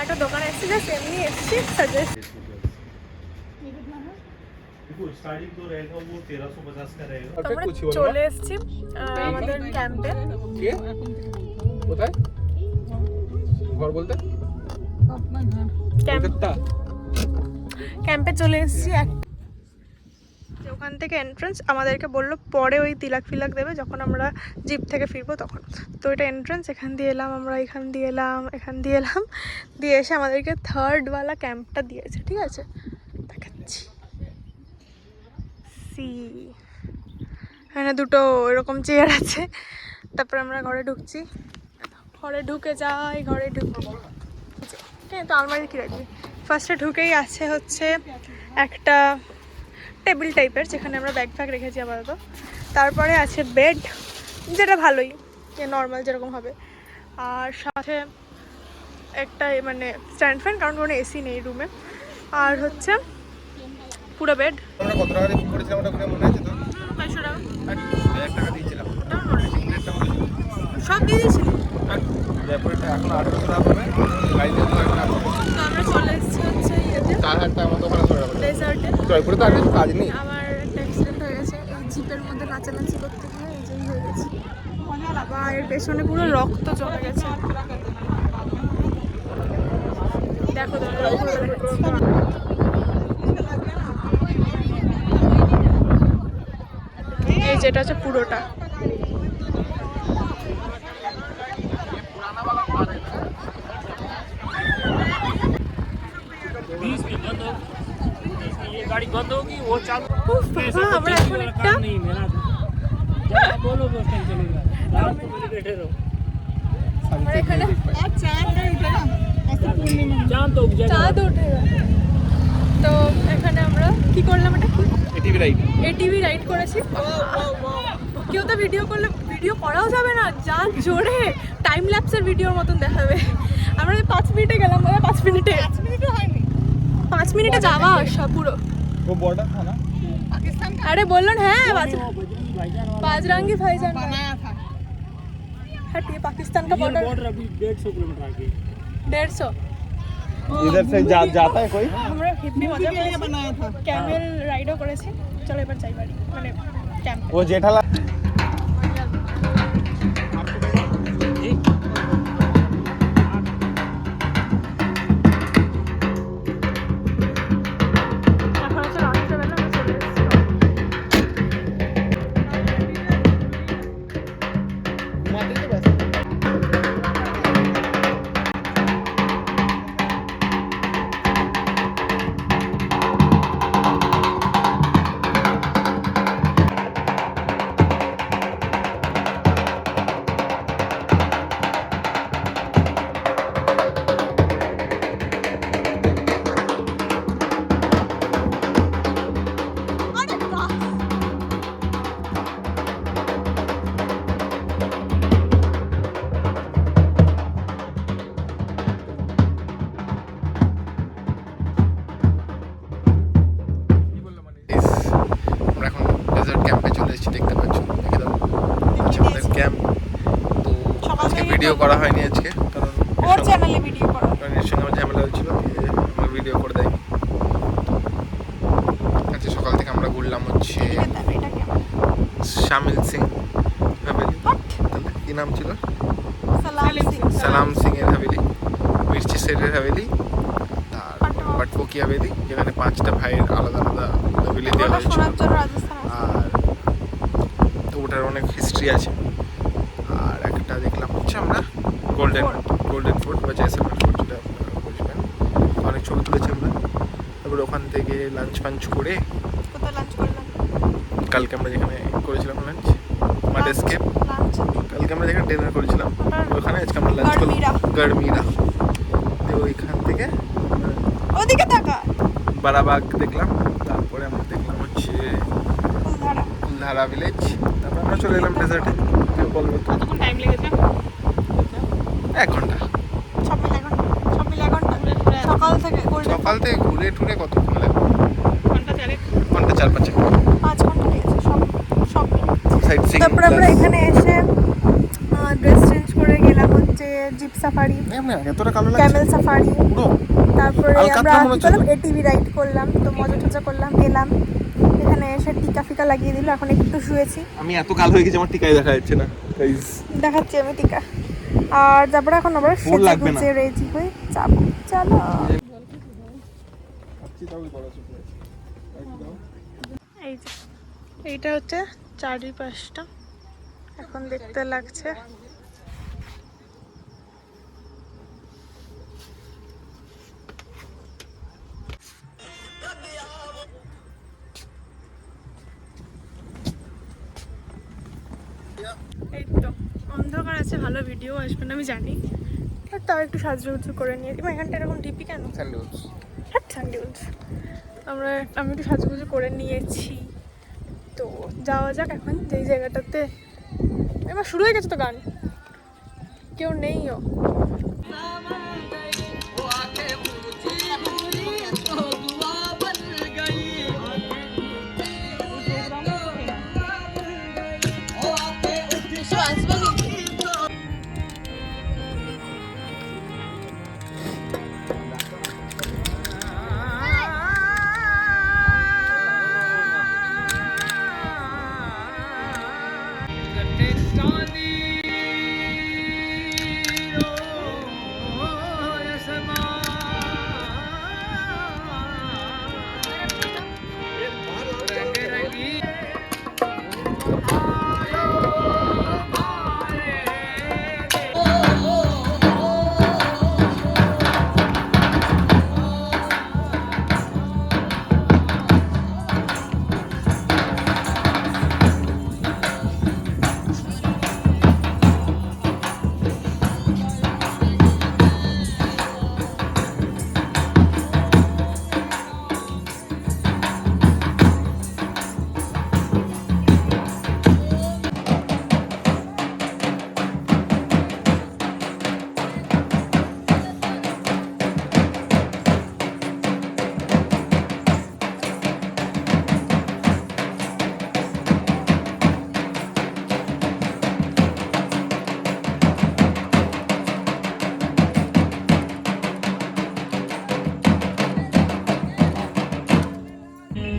একটা দোকানে এসেছি, জাস্ট এমনি এসেছি সাজেস্ট। আমরা চলে এসেছি আমাদের ক্যাম্পে। কোথায় ঘর বলতে? ক্যাম্পে চলে এসেছি। ওখান থেকে এন্ট্রান্স, আমাদেরকে বললো পরে ওই তিলাক ফিলাক দেবে যখন আমরা জিপ থেকে ফিরবো তখন। তো এটা এন্ট্রান্স, এখান দিয়ে এলাম আমরা, এখান দিয়ে এলাম, এখান দিয়ে এলাম, দিয়ে এসে আমাদেরকে থার্ডওয়ালা ক্যাম্পটা দিয়েছে। ঠিক আছে, দেখাচ্ছি। এখানে দুটো এরকম চেয়ার আছে। তারপর আমরা ঘরে ঢুকছি, ঘরে ঢুকে যাই, ঘরে ঢুকে তো আলমারি কী রাখবি। ফার্স্টে ঢুকেই আছে হচ্ছে একটা টেবিল টাইপের, যেখানে আমরা ব্যাগ ফ্যাগ রেখেছি আপাতত। তারপরে আছে বেড, যেটা ভালোই, নর্মাল যেরকম হবে। আর সাথে একটা মানে স্ট্যান্ড ফ্যান, কারণ কোনো এসি নেই রুমে। আর হচ্ছে পুরো বেড। আমরা কত টাকা দিয়ে বুক করেছিলাম ওটা মনে আছে তো? 500 টাকা। 1000 টাকা দিয়েছিলাম। সব দিয়ে দিয়েছিলি? এখন 800 টাকা হবে গাড়িতে। তো আমরা চলে এসেছি হচ্ছে 4000 টাকা মতো ভাড়া করে রাখবো ডেজার্টে। জয়পুরে তো আর কিছু কাজ নেই। আমার একটা অ্যাক্সিডেন্ট হয়ে গেছে এই জিপের মধ্যে নাচানাচি করতে গিয়ে, এই যে হয়ে গেছে। বাবা, এর পেছনে পুরো রক্ত জমে গেছে। দেখো এই যেটা হচ্ছে পুরোটা। गाड़ी बंद होगी वो चालू। আমরা এখন একটা नहीं मेरा बोलो बस टाइम चलेगा रात को मेरे बैठे रहो। এখানে चांद तो उग जाएगा। চাঁদ ওঠে। তো এখানে আমরা কি করলাম, এটা কি এটিভি রাইড, এটিভি রাইড করেছি। কেউ তো ভিডিও করলে ভিডিও করাও যাবে না, যা জোরে টাইম ল্যাপসের ভিডিওর মতন দেখাবে। আমরা 5 মিনিটে গেলাম, 5 মিনিটে, 5 মিনিটে যাওয়া আসা পুরো। वो बॉर्डर था ना पाकिस्तान का? अरे बोलो ना, है बाजरंगी भाईजान बनाया था। हट, ये पाकिस्तान का बॉर्डर। अभी 150 किलोमीटर आगे 150। इधर से जाता है कोई? আমরা হিপি মজা করে বানায়া था, ক্যামেল রাইডও করেছি। চলো এবার যাই বাড়ি, মানে ক্যাম্প। वो जेठालाल ভিডিও করা হয়নি আজকে, কারণ ওর চ্যানেলে ভিডিও করা, কারণ এর সঙ্গে আমার ঝামেলা হয়েছিল, আমার ভিডিও করে দেয়নি। আজকে সকাল থেকে আমরা ঘুরলাম হচ্ছে শামিল সিং হাভেলি, কি নাম ছিল, সালাম সিং এর হাভেলি, মির্চি সেরের হাভেলি, আর পাটপকি হাভেলি, যেখানে 5টা ভাইয়ের আলাদা আলাদা হাভেলি দেওয়া হয়েছিল। আর তো ওটার অনেক হিস্ট্রি আছে। আর একটা দেখলাম হচ্ছে আমরা গোল্ডেন ফোর্ট বা জয়সালমের ফোর্ট, যেটা আপনারা বুঝবেন, অনেক ছবি তুলেছি আমরা। তারপরে ওখান থেকে লাঞ্চ ফাঞ্চ করে, কালকে আমরা যেখানে করেছিলাম লাঞ্চ মাড এসকেপ, কালকে আমরা যেখানে ডিনার করেছিলাম ওখানে আজকে আমরা লাঞ্চ করলাম গড়মিরা। তো ওইখান থেকে ওদিকে তাকা বারাবাগ দেখলাম, তারপরে আমরা দেখলাম হচ্ছে কুলধারা ভিলেজ, তারপর আমরা চলে এলাম ডেজার্টে। বলবো তো কতক্ষণ টাইম লেগেছে? 1 ঘন্টা। সব মিলে 1 ঘন্টা। সকাল থেকে ঘুরে টুরে কতক্ষণ লাগবে? ঘন্টা 4 4-5 5 ঘন্টা লেগেছে সব মিলে। Site seeing. তারপর আমরা এখানে এসে ড্রেস চেঞ্জ করে গেলাম হচ্ছে হচ্ছে জিপ সাফারি, এমনি এতটা কালো লাগছে ক্যামেল সাফারি, পুরো তারপরে আলকাতরা আমরা মনে কি হচ্ছে করলাম এটিভি রাইড করলাম, তো মজা টজা করলাম, এলাম এখানে এসে টিকা ফিকা লাগিয়ে দিল, এখন একটু শুয়েছি। আমি এত কালো হয়ে গেছি আমার টিকাই দেখা যাচ্ছে না গাইস। দেখাচ্ছি আমি টিকা। আর তারপরে এখন আবার ফুল সেজে লাগবে না। গুজে রেডি হয়ে যাবো। চলো এই যে এইটা হচ্ছে চারিপাশটা এখন দেখতে লাগছে। এই তো অন্ধকার আছে, ভালো ভিডিও আসবে না আমি জানি, আর তাও একটু সাজুগুজু করে নিয়ে এখানটা এরকম ডিপি কেন? হ্যাঁ স্যান্ডেলস। আমি একটু সাজুগুজু করে নিয়েছি, তো যাওয়া যাক এখন যেই জায়গাটাতে। এবার শুরু হয়ে গেছে তো গান, কেউ নেইও।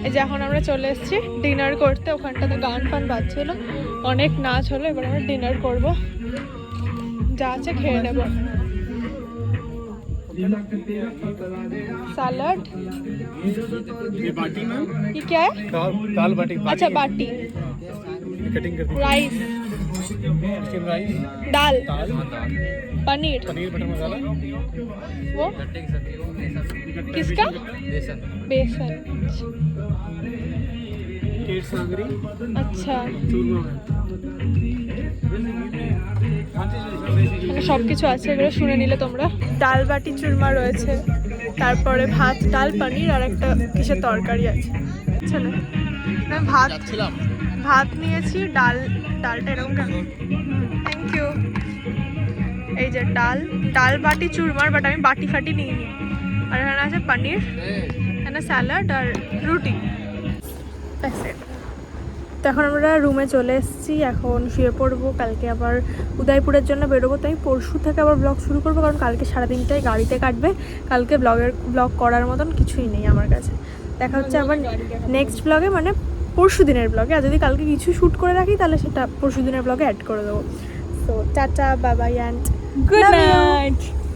এই যে এখন আমরা চলে এসেছি ডিনার করতে, ওখানটাতে গান ফান বাজছিল, অনেক নাচ হলো, এবার আমরা ডিনার করব, যা আছে খেয়ে নেব। सैलड ये बाटी ना ये क्या है? दाल बाटी अच्छा बाटी, कटिंग कर राइस, चिकन राइस दाल, दाल पनीर, पनीर बटर मसाला वो किसका? बेसन। केट सांगरी अच्छा चूरमा মানে সব কিছু আছে, এগুলো শুনে নিলে তোমরা। ডাল বাটি চুরমা রয়েছে, তারপরে ভাত ডাল পনির আর একটা কিসের তরকারি আছে। আচ্ছা না না ভাত নিয়েছি, ডালটা এরকম কেন? Thank you. এই যে ডাল বাটি চুরমার, বাট আমি বাটি ফাটি নিইনি। আর এখানে আছে পনির, এখানে স্যালাড আর রুটি। তো এখন আমরা রুমে চলে এসেছি, এখন শুয়ে পড়বো। কালকে আবার উদয়পুরের জন্য বেরোবো, তো আমি পরশু থেকে আবার ব্লগ শুরু করবো, কারণ কালকে সারাদিনটাই গাড়িতে কাটবে। কালকে ব্লগ করার মতন কিছুই নেই আমার কাছে। দেখা হচ্ছে আবার নেক্সট ব্লগে, মানে পরশু দিনের ব্লগে। আর যদি কালকে কিছু শ্যুট করে রাখি তাহলে সেটা পরশু দিনের ব্লগে অ্যাড করে দেবো। So tata bye bye and good night.